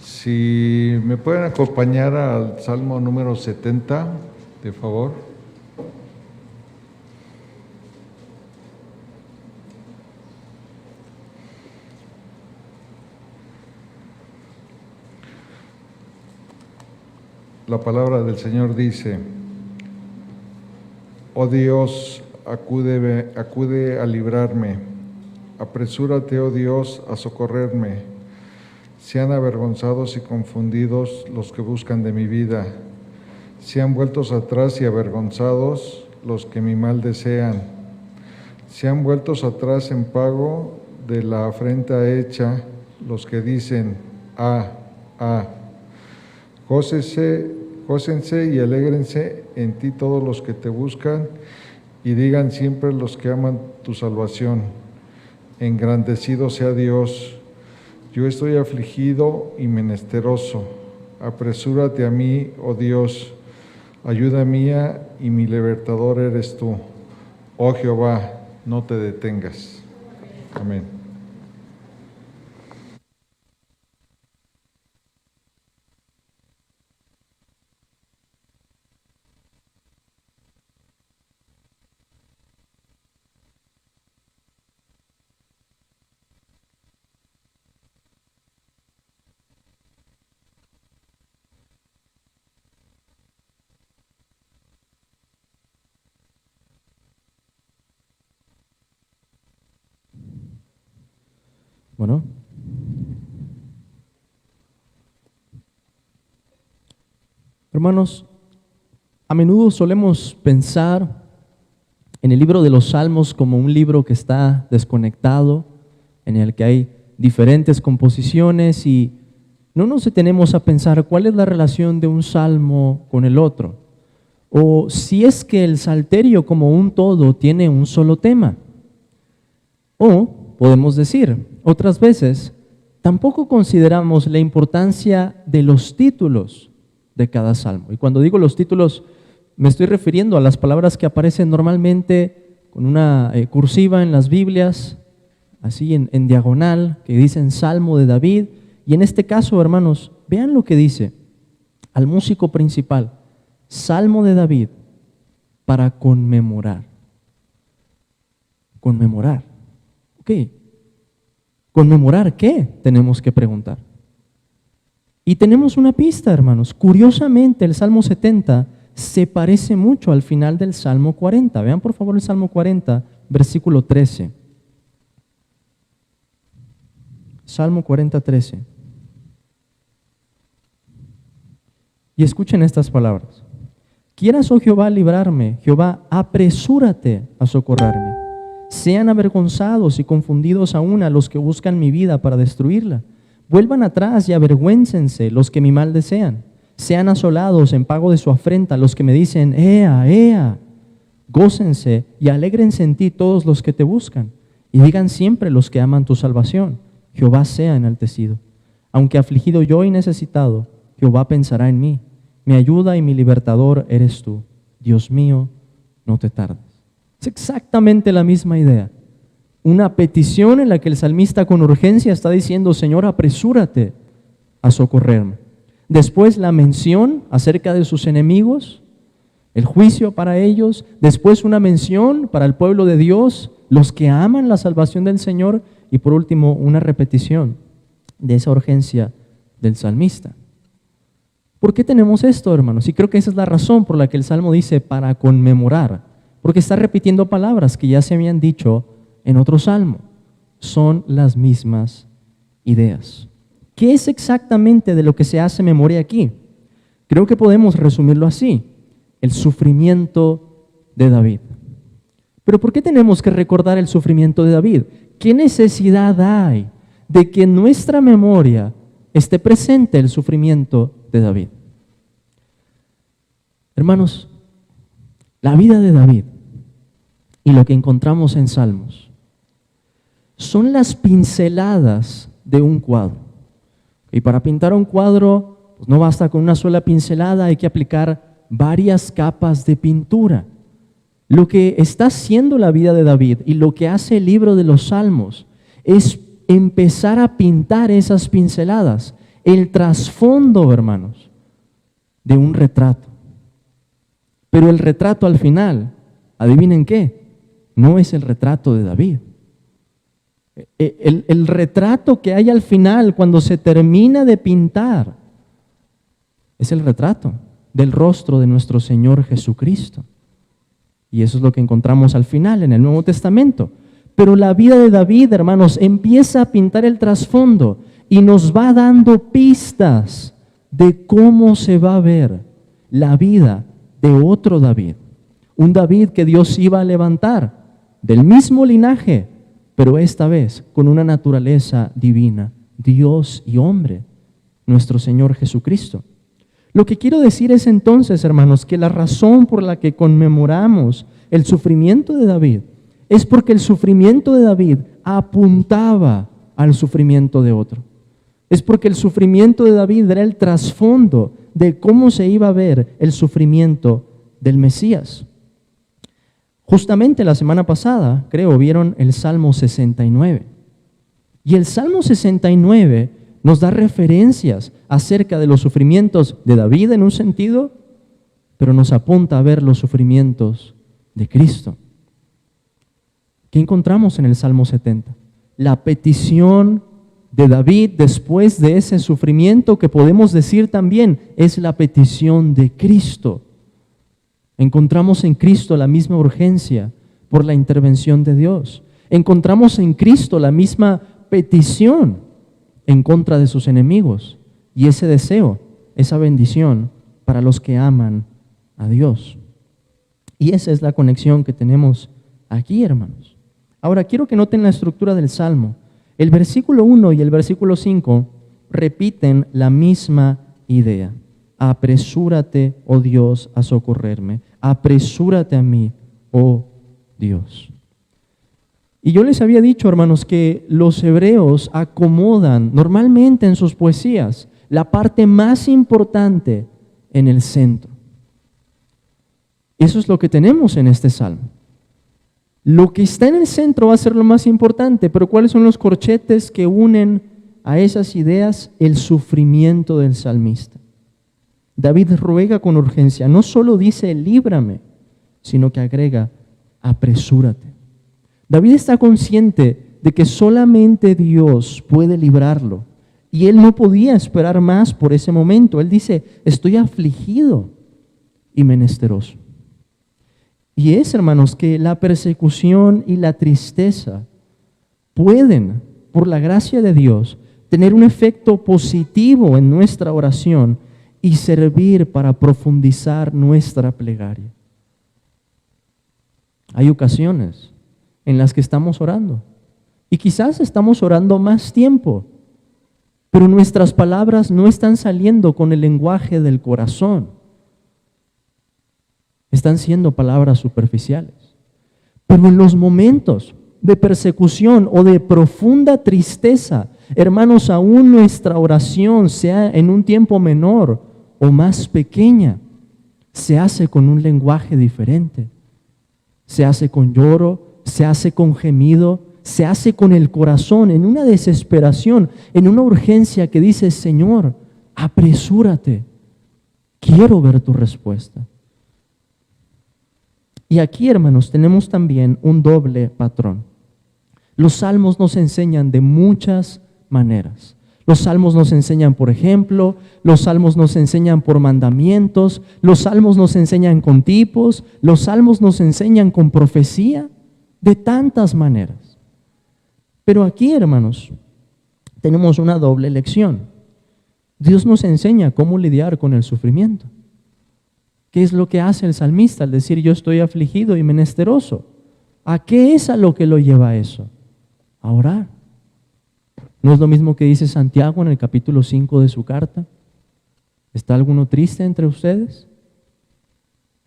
Si me pueden acompañar al Salmo número 70, de favor. La palabra del Señor dice: Oh Dios, acude a librarme. Apresúrate, oh Dios, a socorrerme. Sean avergonzados y confundidos los que buscan de mi vida. Sean vueltos atrás y avergonzados los que mi mal desean. Sean vueltos atrás en pago de la afrenta hecha los que dicen: Gócense y alégrense en ti todos los que te buscan, y digan siempre los que aman tu salvación: engrandecido sea Dios. Yo estoy afligido y menesteroso. Apresúrate a mí, oh Dios. Ayuda mía y mi libertador eres tú. Oh Jehová, no te detengas. Amén. Bueno, hermanos, a menudo solemos pensar en el libro de los Salmos como un libro que está desconectado, en el que hay diferentes composiciones, y no nos detenemos a pensar cuál es la relación de un salmo con el otro, o si es que el salterio como un todo tiene un solo tema. O podemos decir, otras veces, tampoco consideramos la importancia de los títulos de cada salmo. Y cuando digo los títulos, me estoy refiriendo a las palabras que aparecen normalmente con una cursiva en las Biblias, así en diagonal, que dicen Salmo de David. Y en este caso, hermanos, vean lo que dice al músico principal: Salmo de David para conmemorar. Conmemorar. Ok. ¿Conmemorar qué? Tenemos que preguntar. Y tenemos una pista, hermanos. Curiosamente, el Salmo 70 se parece mucho al final del Salmo 40. Vean por favor el Salmo 40, versículo 13. Salmo 40, 13. Y escuchen estas palabras: Quieras, oh Jehová, librarme, Jehová, apresúrate a socorrerme. Sean avergonzados y confundidos aún a los que buscan mi vida para destruirla. Vuelvan atrás y avergüéncense los que mi mal desean. Sean asolados en pago de su afrenta los que me dicen: ¡Ea, ea! Gócense y alégrense en ti todos los que te buscan. Y digan siempre los que aman tu salvación: Jehová sea enaltecido. Aunque afligido yo y necesitado, Jehová pensará en mí. Mi ayuda y mi libertador eres tú. Dios mío, no te tardes. Es exactamente la misma idea. Una petición en la que el salmista con urgencia está diciendo: Señor, apresúrate a socorrerme. Después la mención acerca de sus enemigos, el juicio para ellos. Después una mención para el pueblo de Dios, los que aman la salvación del Señor. Y por último, una repetición de esa urgencia del salmista. ¿Por qué tenemos esto, hermanos? Y creo que esa es la razón por la que el Salmo dice para conmemorar. Porque está repitiendo palabras que ya se habían dicho en otro salmo. Son las mismas ideas. ¿Qué es exactamente de lo que se hace memoria aquí? Creo que podemos resumirlo así: el sufrimiento de David. Pero ¿por qué tenemos que recordar el sufrimiento de David? ¿Qué necesidad hay de que en nuestra memoria esté presente el sufrimiento de David? Hermanos, la vida de David y lo que encontramos en Salmos son las pinceladas de un cuadro. Y para pintar un cuadro, pues no basta con una sola pincelada, hay que aplicar varias capas de pintura. Lo que está haciendo la vida de David y lo que hace el libro de los Salmos es empezar a pintar esas pinceladas, el trasfondo, hermanos, de un retrato. Pero el retrato al final, adivinen qué, no es el retrato de David. El retrato que hay al final, cuando se termina de pintar, es el retrato del rostro de nuestro Señor Jesucristo. Y eso es lo que encontramos al final en el Nuevo Testamento. Pero la vida de David, hermanos, empieza a pintar el trasfondo y nos va dando pistas de cómo se va a ver la vida de otro David. Un David que Dios iba a levantar del mismo linaje, pero esta vez con una naturaleza divina, Dios y hombre, nuestro Señor Jesucristo. Lo que quiero decir es entonces, hermanos, que la razón por la que conmemoramos el sufrimiento de David es porque el sufrimiento de David apuntaba al sufrimiento de otro. Es porque el sufrimiento de David era el trasfondo de cómo se iba a ver el sufrimiento del Mesías. Justamente la semana pasada, creo, vieron el Salmo 69. Y el Salmo 69 nos da referencias acerca de los sufrimientos de David en un sentido, pero nos apunta a ver los sufrimientos de Cristo. ¿Qué encontramos en el Salmo 70? La petición de David después de ese sufrimiento, que podemos decir también es la petición de Cristo. Encontramos en Cristo la misma urgencia por la intervención de Dios. Encontramos en Cristo la misma petición en contra de sus enemigos y ese deseo, esa bendición para los que aman a Dios. Y esa es la conexión que tenemos aquí, hermanos. Ahora, quiero que noten la estructura del Salmo. El versículo 1 y el versículo 5 repiten la misma idea. Apresúrate, oh Dios, a socorrerme. Apresúrate a mí, oh Dios. Y yo les había dicho, hermanos, que los hebreos acomodan normalmente en sus poesías la parte más importante en el centro. Eso es lo que tenemos en este salmo. Lo que está en el centro va a ser lo más importante, pero ¿cuáles son los corchetes que unen a esas ideas? El sufrimiento del salmista. David ruega con urgencia, no solo dice líbrame, sino que agrega apresúrate. David está consciente de que solamente Dios puede librarlo y él no podía esperar más por ese momento. Él dice, estoy afligido y menesteroso. Y es, hermanos, que la persecución y la tristeza pueden, por la gracia de Dios, tener un efecto positivo en nuestra oración y servir para profundizar nuestra plegaria. Hay ocasiones en las que estamos orando y quizás estamos orando más tiempo, pero nuestras palabras no están saliendo con el lenguaje del corazón. Están siendo palabras superficiales. Pero en los momentos de persecución o de profunda tristeza, hermanos, aún nuestra oración, sea en un tiempo menor o más pequeña, se hace con un lenguaje diferente. Se hace con lloro, se hace con gemido, se hace con el corazón, en una desesperación, en una urgencia que dice, Señor, apresúrate, quiero ver tu respuesta. Y aquí, hermanos, tenemos también un doble patrón. Los salmos nos enseñan de muchas maneras. Los salmos nos enseñan por ejemplo, los salmos nos enseñan por mandamientos, los salmos nos enseñan con tipos, los salmos nos enseñan con profecía, de tantas maneras. Pero aquí, hermanos, tenemos una doble lección. Dios nos enseña cómo lidiar con el sufrimiento. ¿Qué es lo que hace el salmista al decir yo estoy afligido y menesteroso? ¿A qué es a lo que lo lleva a eso? A orar. ¿No es lo mismo que dice Santiago en el capítulo 5 de su carta? ¿Está alguno triste entre ustedes?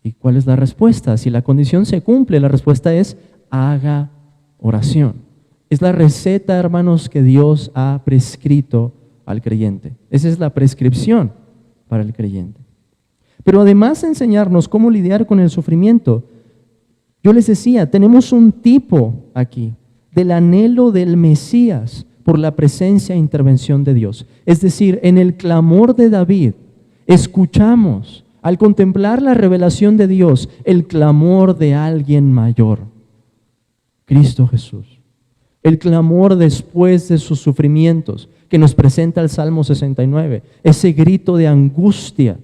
¿Y cuál es la respuesta? Si la condición se cumple, la respuesta es haga oración. Es la receta, hermanos, que Dios ha prescrito al creyente. Esa es la prescripción para el creyente. Pero además de enseñarnos cómo lidiar con el sufrimiento, yo les decía, tenemos un tipo aquí del anhelo del Mesías por la presencia e intervención de Dios. Es decir, en el clamor de David, escuchamos, al contemplar la revelación de Dios, el clamor de alguien mayor, Cristo Jesús. El clamor después de sus sufrimientos que nos presenta el Salmo 69, ese grito de angustia,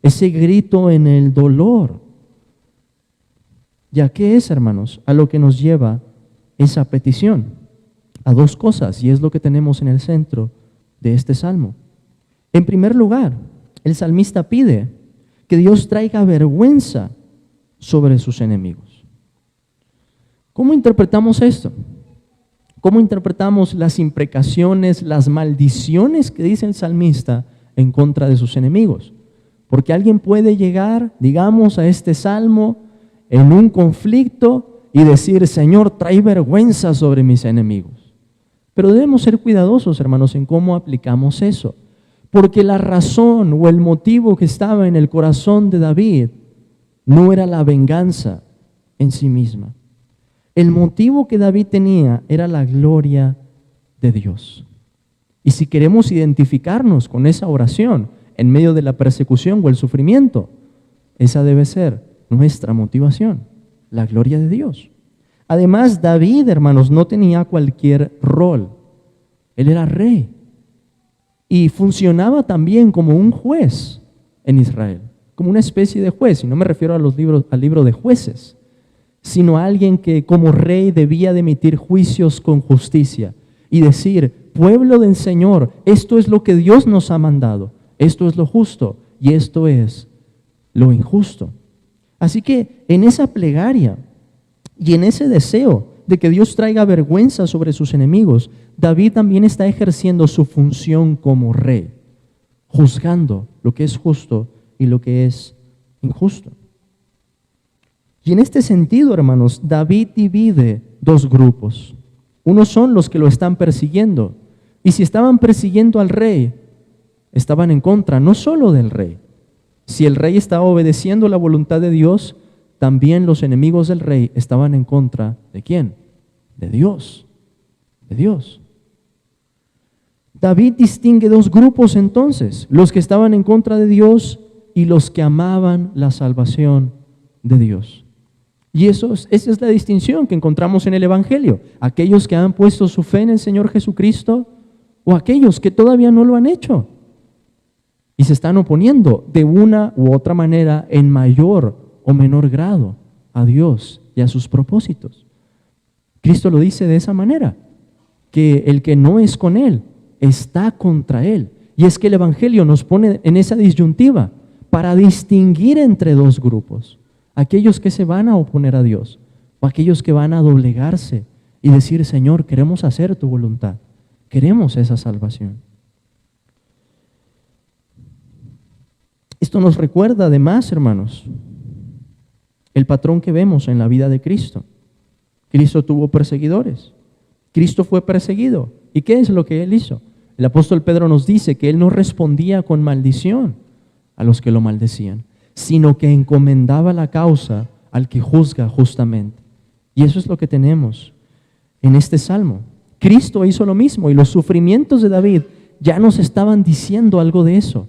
ese grito en el dolor. ¿Y a qué es, hermanos? A lo que nos lleva esa petición, a dos cosas, y es lo que tenemos en el centro de este Salmo. En primer lugar, el salmista pide que Dios traiga vergüenza sobre sus enemigos. ¿Cómo interpretamos esto? ¿Cómo interpretamos las imprecaciones, las maldiciones que dice el salmista en contra de sus enemigos? Porque alguien puede llegar, digamos, a este salmo en un conflicto y decir, Señor, trae vergüenza sobre mis enemigos. Pero debemos ser cuidadosos, hermanos, en cómo aplicamos eso. Porque la razón o el motivo que estaba en el corazón de David no era la venganza en sí misma. El motivo que David tenía era la gloria de Dios. Y si queremos identificarnos con esa oración en medio de la persecución o el sufrimiento, esa debe ser nuestra motivación, la gloria de Dios. Además, David, hermanos, no tenía cualquier rol. Él era rey y funcionaba también como un juez en Israel, como una especie de juez, y no me refiero al libro de Jueces, sino a alguien que como rey debía de emitir juicios con justicia y decir, pueblo del Señor, esto es lo que Dios nos ha mandado, esto es lo justo y esto es lo injusto. Así que en esa plegaria y en ese deseo de que Dios traiga vergüenza sobre sus enemigos, David también está ejerciendo su función como rey, juzgando lo que es justo y lo que es injusto. Y en este sentido, hermanos, David divide dos grupos. Unos son los que lo están persiguiendo. Y si estaban persiguiendo al rey, estaban en contra no solo del rey. Si el rey estaba obedeciendo la voluntad de Dios, también los enemigos del rey estaban en contra ¿de quién? De Dios. De Dios. David distingue dos grupos entonces, los que estaban en contra de Dios y los que amaban la salvación de Dios. Y esa es la distinción que encontramos en el Evangelio. Aquellos que han puesto su fe en el Señor Jesucristo o aquellos que todavía no lo han hecho y se están oponiendo de una u otra manera en mayor o menor grado a Dios y a sus propósitos. Cristo lo dice de esa manera, que el que no es con Él está contra Él. Y es que el Evangelio nos pone en esa disyuntiva para distinguir entre dos grupos. Aquellos que se van a oponer a Dios o aquellos que van a doblegarse y decir, Señor, queremos hacer tu voluntad, queremos esa salvación. Esto nos recuerda además, hermanos, el patrón que vemos en la vida de Cristo. Cristo tuvo perseguidores, Cristo fue perseguido. ¿Y qué es lo que Él hizo? El apóstol Pedro nos dice que Él no respondía con maldición a los que lo maldecían, sino que encomendaba la causa al que juzga justamente. Y eso es lo que tenemos en este salmo. Cristo hizo lo mismo y los sufrimientos de David ya nos estaban diciendo algo de eso,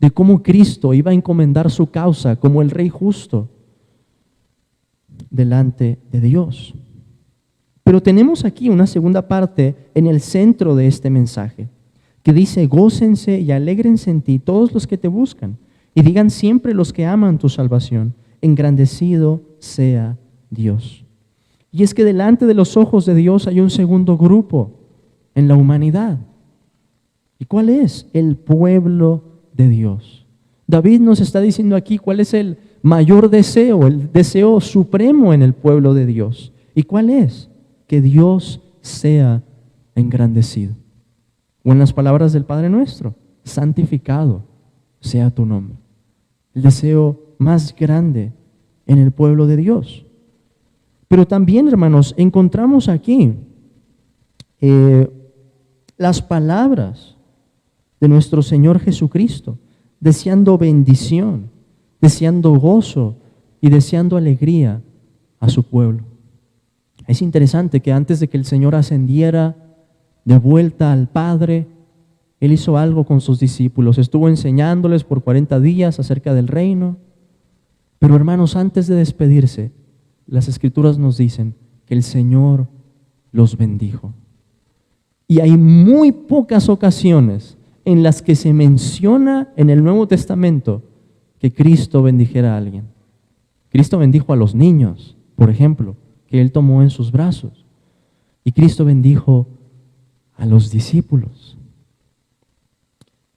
de cómo Cristo iba a encomendar su causa como el Rey justo delante de Dios. Pero tenemos aquí una segunda parte en el centro de este mensaje, que dice, gócense y alégrense en ti todos los que te buscan, y digan siempre los que aman tu salvación, engrandecido sea Dios. Y es que delante de los ojos de Dios hay un segundo grupo en la humanidad. ¿Y cuál es? El pueblo de Dios. David nos está diciendo aquí cuál es el mayor deseo, el deseo supremo en el pueblo de Dios. ¿Y cuál es? Que Dios sea engrandecido. O en las palabras del Padre nuestro, santificado sea tu nombre. El deseo más grande en el pueblo de Dios. Pero también, hermanos, encontramos aquí las palabras de nuestro Señor Jesucristo, deseando bendición, deseando gozo y deseando alegría a su pueblo. Es interesante que antes de que el Señor ascendiera, de vuelta al Padre, Él hizo algo con sus discípulos. Estuvo enseñándoles por 40 días acerca del reino. Pero hermanos, antes de despedirse, las Escrituras nos dicen que el Señor los bendijo. Y hay muy pocas ocasiones en las que se menciona en el Nuevo Testamento que Cristo bendijera a alguien. Cristo bendijo a los niños, por ejemplo, que Él tomó en sus brazos. Y Cristo bendijo a los discípulos.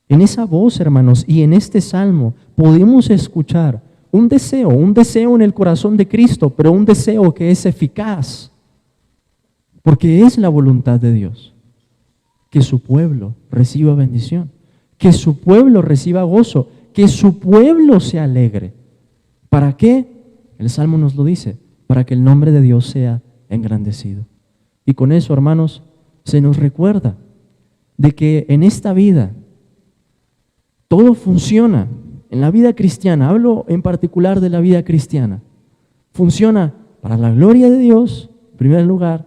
En esa voz, hermanos, y en este salmo podemos escuchar un deseo en el corazón de Cristo, pero un deseo que es eficaz, porque es la voluntad de Dios, que su pueblo reciba bendición, que su pueblo reciba gozo, que su pueblo se alegre. ¿Para qué? El Salmo nos lo dice, para que el nombre de Dios sea engrandecido. Y con eso, hermanos, se nos recuerda de que en esta vida todo funciona. En la vida cristiana, hablo en particular de la vida cristiana, funciona para la gloria de Dios, en primer lugar,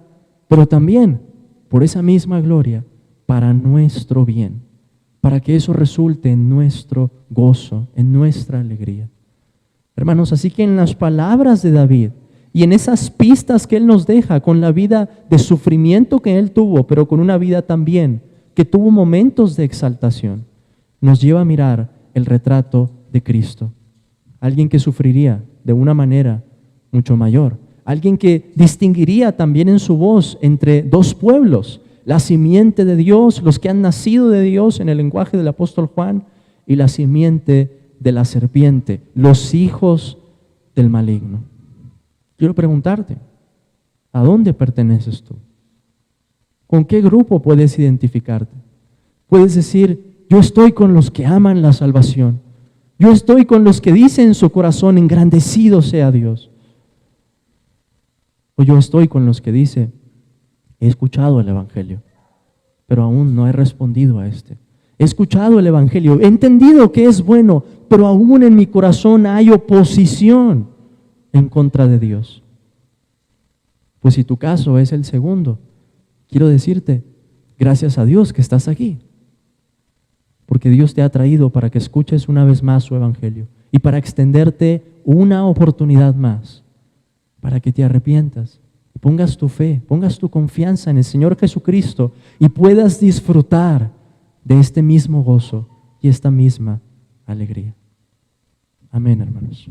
pero también por esa misma gloria, para nuestro bien, para que eso resulte en nuestro gozo, en nuestra alegría. Hermanos, así que en las palabras de David y en esas pistas que él nos deja con la vida de sufrimiento que él tuvo, pero con una vida también que tuvo momentos de exaltación, nos lleva a mirar el retrato de Cristo. Alguien que sufriría de una manera mucho mayor. Alguien que distinguiría también en su voz entre dos pueblos, la simiente de Dios, los que han nacido de Dios en el lenguaje del apóstol Juan, y la simiente de la serpiente, los hijos del maligno. Quiero preguntarte, ¿a dónde perteneces tú? ¿Con qué grupo puedes identificarte? Puedes decir, yo estoy con los que aman la salvación. Yo estoy con los que dicen en su corazón, engrandecido sea Dios. O yo estoy con los que dicen, he escuchado el Evangelio, pero aún no he respondido a este. He escuchado el Evangelio, he entendido que es bueno, pero aún en mi corazón hay oposición en contra de Dios. Pues si tu caso es el segundo, quiero decirte, gracias a Dios que estás aquí. Porque Dios te ha traído para que escuches una vez más su Evangelio y para extenderte una oportunidad más, para que te arrepientas y pongas tu fe, pongas tu confianza en el Señor Jesucristo y puedas disfrutar de este mismo gozo y esta misma alegría. Amén, hermanos.